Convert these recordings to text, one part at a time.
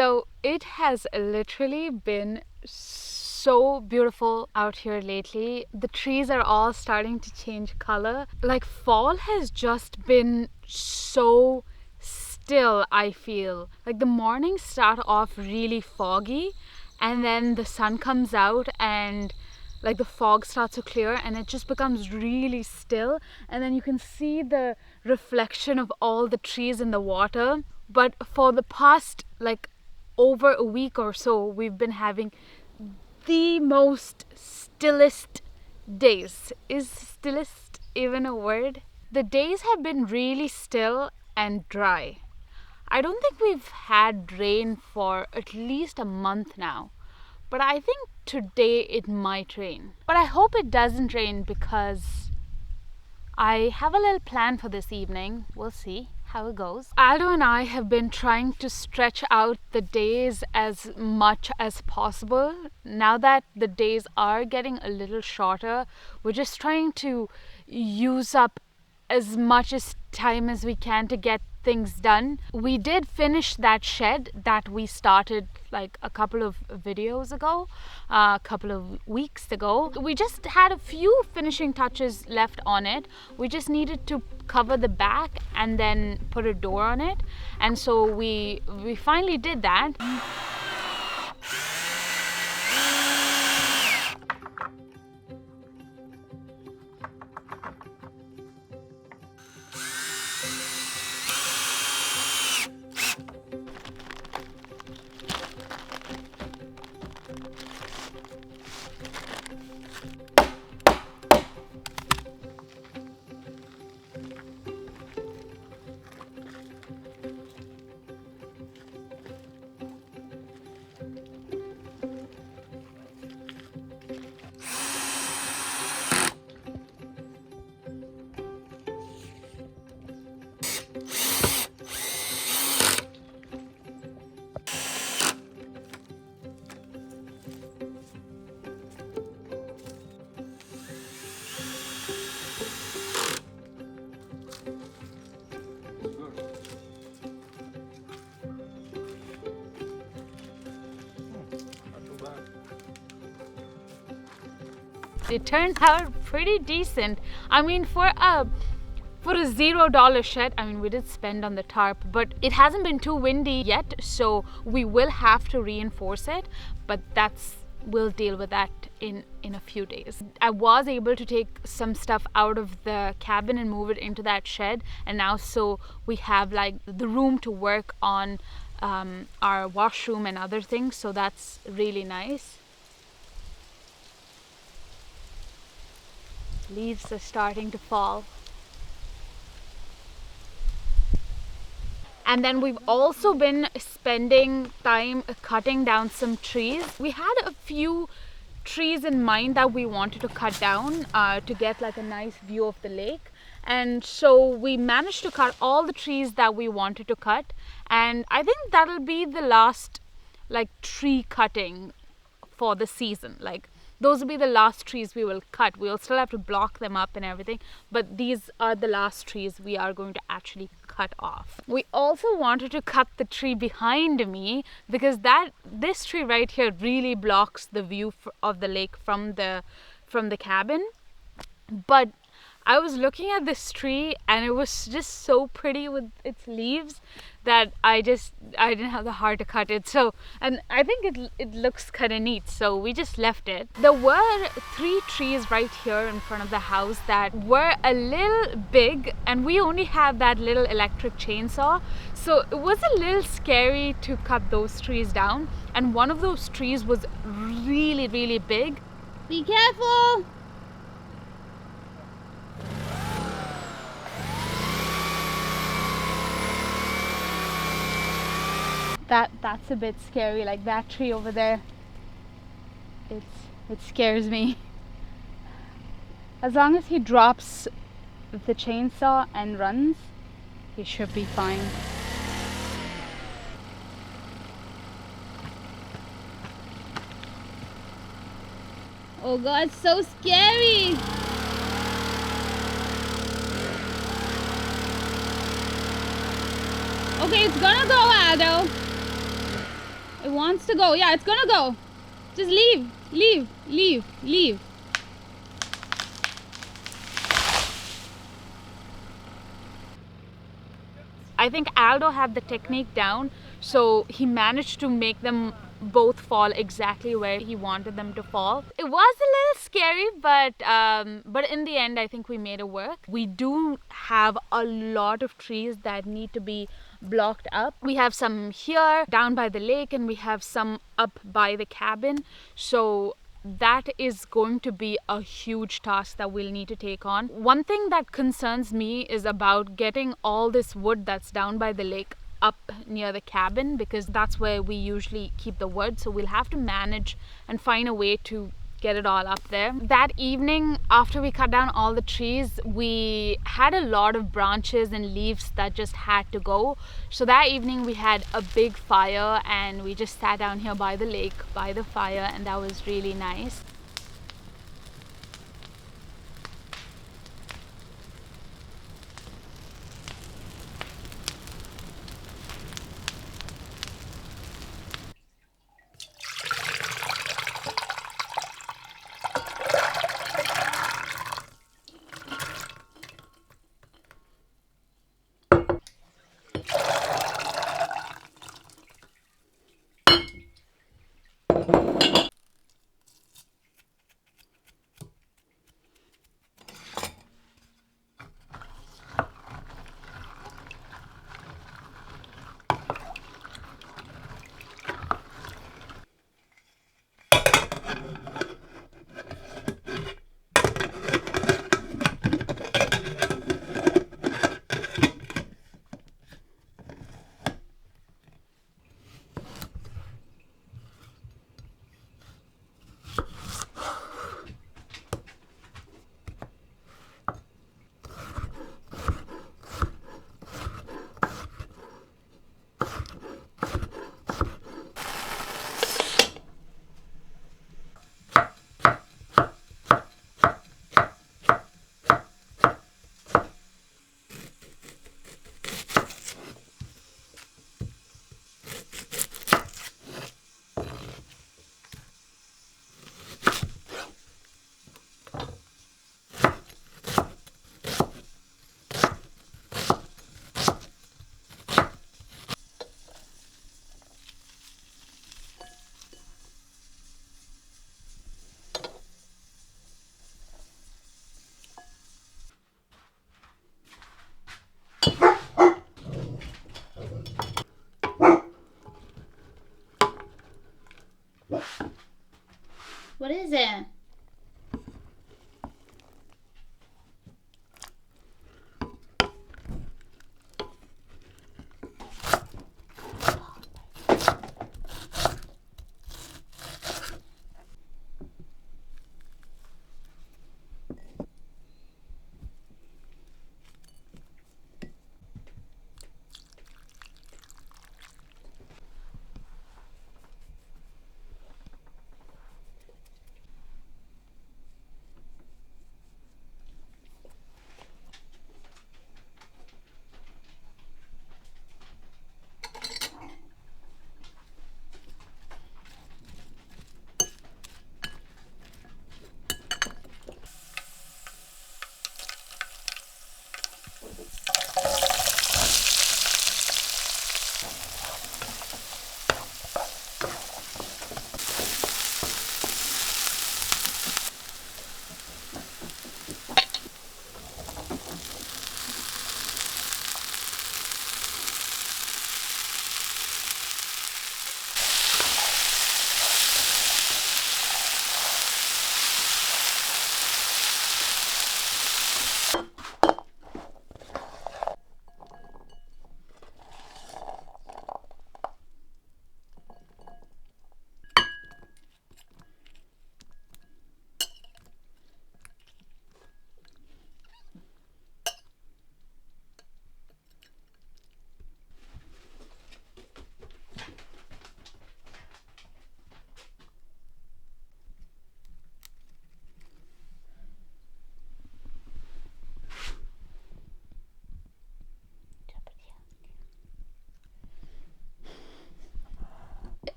So it has literally been so beautiful out here lately. The trees are all starting to change color. Like fall has just been so still, I feel. Like the mornings start off really foggy and then the sun comes out and like the fog starts to clear and it just becomes really still, and then you can see the reflection of all the trees in the water. But for the past like over a week or so, we've been having the most stillest days. Is stillest even a word? The days have been really still and dry. I don't think we've had rain for at least a month now, but I think today it might rain. But I hope it doesn't rain because I have a little plan for this evening. We'll see how it goes. Aldo and I have been trying to stretch out the days as much as possible. Now that the days are getting a little shorter, we're just trying to use up as much as time as we can to get things done. We did finish that shed that we started like a couple of videos ago, a couple of weeks ago. We just had a few finishing touches left on it. We just needed to cover the back and then put a door on it, and so we finally did that. It turned out pretty decent. I mean, for a $0 shed, I mean, we did spend on the tarp, but it hasn't been too windy yet, so we will have to reinforce it, but we'll deal with that in a few days. I was able to take some stuff out of the cabin and move it into that shed, and now so we have like the room to work on our washroom and other things, so that's really nice. Leaves are starting to fall. And then we've also been spending time cutting down some trees. We had a few trees in mind that we wanted to cut down to get like a nice view of the lake. And so we managed to cut all the trees that we wanted to cut. And I think that'll be the last like tree cutting for the season. Like those will be the last trees we will cut. We'll still have to block them up and everything, but these are the last trees we are going to actually cut off. We also wanted to cut the tree behind me because this tree right here really blocks the view of the lake from the cabin. But I was looking at this tree and it was just so pretty with its leaves that I didn't have the heart to cut it. So, and I think it looks kind of neat, so we just left it. There were 3 trees right here in front of the house that were a little big, and we only have that little electric chainsaw, so it was a little scary to cut those trees down. And one of those trees was really, really big. Be careful! That's a bit scary, like that tree over there. It scares me. As long as he drops the chainsaw and runs, he should be fine. Oh God, it's so scary! Okay, it's gonna go, Aldo. It wants to go. Yeah, it's gonna go. Just leave, leave, leave, leave. I think Aldo had the technique down, so he managed to make them both fall exactly where he wanted them to fall. It was a little scary, but in the end, I think we made it work. We do have a lot of trees that need to be blocked up. We have some here down by the lake, and we have some up by the cabin. So that is going to be a huge task that we'll need to take on. One thing that concerns me is about getting all this wood that's down by the lake up near the cabin, because that's where we usually keep the wood. So we'll have to manage and find a way to get it all up there. That evening, after we cut down all the trees, we had a lot of branches and leaves that just had to go. So that evening we had a big fire, and we just sat down here by the lake, by the fire, and that was really nice. What is it?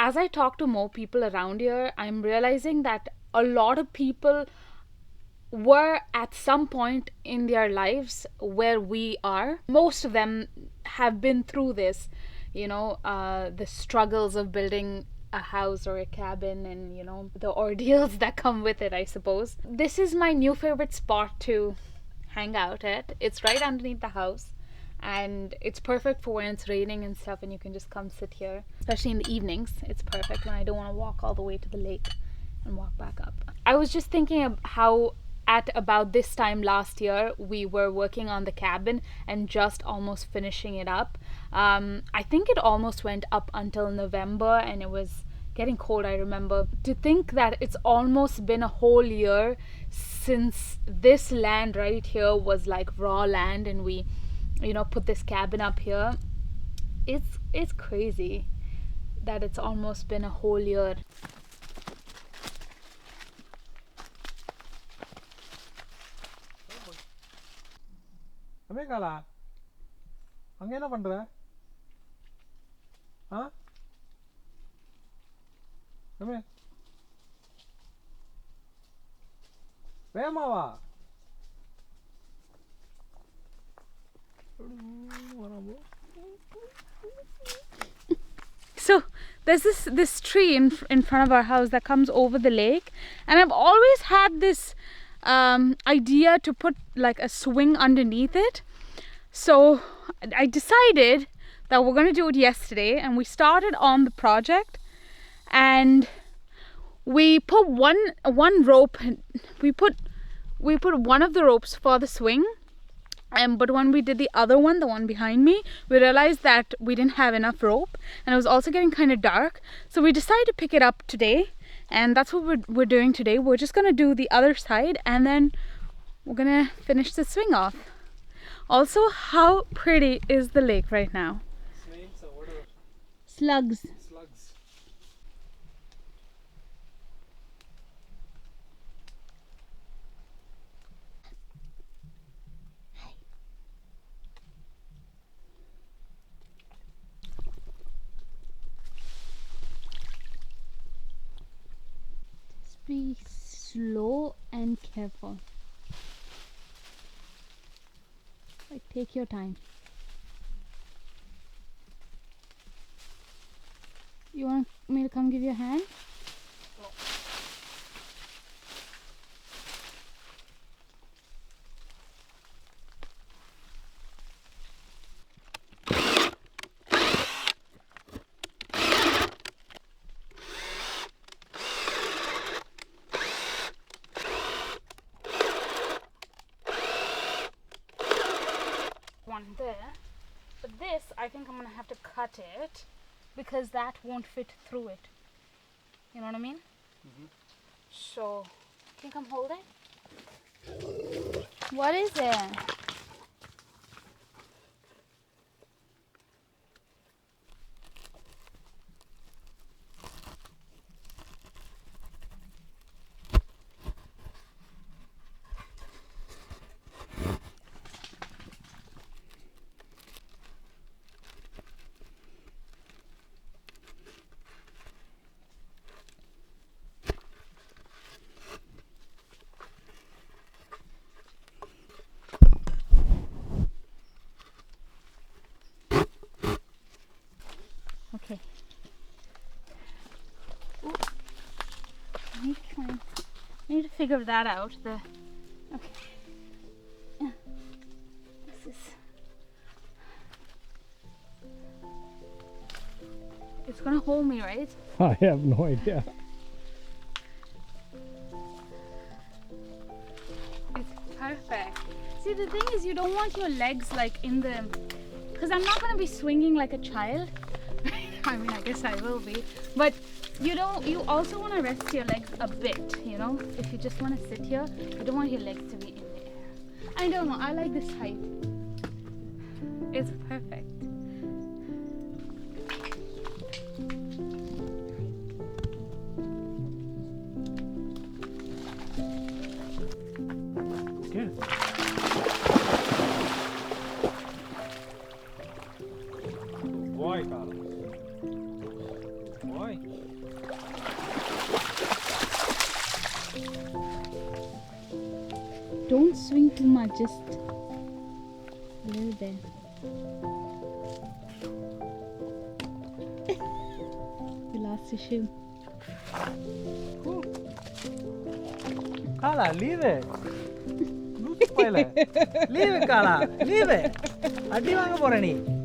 as I talk to more people around here, I'm realizing that a lot of people were at some point in their lives where we are. Most of them have been through this, the struggles of building a house or a cabin, and the ordeals that come with it, I suppose. This is my new favorite spot to hang out at. It's right underneath the house, and it's perfect for when it's raining and stuff, and you can just come sit here, especially in the evenings. It's perfect when I don't want to walk all the way to the lake and walk back up. I was just thinking of how at about this time last year we were working on the cabin and just almost finishing it up. I think it almost went up until November, and it was getting cold, I remember. To think that it's almost been a whole year since this land right here was like raw land, and we put this cabin up here. It's crazy that it's almost been a whole year. அமேகாலா, அங்க என்ன பண்ற? அமே வேமாவா? So there's this tree in front of our house that comes over the lake, and I've always had this idea to put like a swing underneath it. So I decided that we're going to do it yesterday, and we started on the project, and we put one rope. We put one of the ropes for the swing, but when we did the other one, the one behind me, we realized that we didn't have enough rope, and it was also getting kind of dark. So we decided to pick it up today, and that's what we're doing today. We're just gonna do the other side, and then we're gonna finish the swing off. Also, how pretty is the lake right now? Snails or whatever. Slugs. Slugs. Be slow and careful. Like, take your time. You want me to come give you a hand? No. One there, but this I think I'm gonna have to cut it because that won't fit through it. You know what I mean? Mm-hmm. So, can you come hold it? What is it? Okay. Ooh. I need to figure that out. Okay. This is. It's gonna hold me, right? I have no idea. It's perfect. See, the thing is, you don't want your legs like in the. Because I'm not gonna be swinging like a child. I mean, I guess I will be, but you also want to rest your legs a bit, if you just want to sit here, you don't want your legs to be in the air. I don't know, I like this height. It's perfect. Okay. Why, Carlos? Why? Don't swing too much, just a little bit. You lost your shoe. Kala, leave it. Look, leave it, Kala. Leave it. Adi vaanga pora nee.